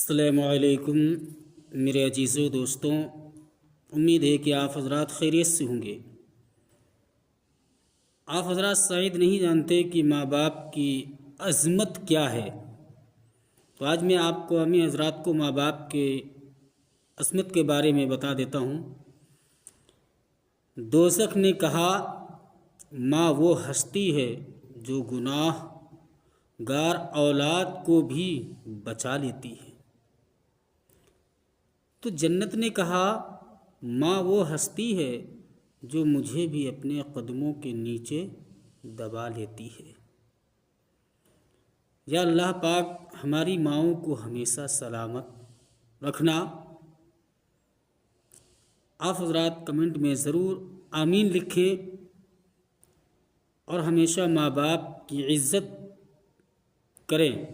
السلام علیکم میرے عزیزو دوستوں، امید ہے کہ آپ حضرات خیریت سے ہوں گے۔ آپ حضرات شاید نہیں جانتے کہ ماں باپ کی عظمت کیا ہے، تو آج میں آپ کو امی حضرات کو ماں باپ کے عظمت کے بارے میں بتا دیتا ہوں۔ دوزخ نے کہا، ماں وہ ہستی ہے جو گناہ گار اولاد کو بھی بچا لیتی ہے۔ تو جنت نے کہا، ماں وہ ہستی ہے جو مجھے بھی اپنے قدموں کے نیچے دبا لیتی ہے۔ یا اللہ پاک ہماری ماؤں کو ہمیشہ سلامت رکھنا۔ آپ حضرات کمنٹ میں ضرور آمین لکھیں اور ہمیشہ ماں باپ کی عزت کریں۔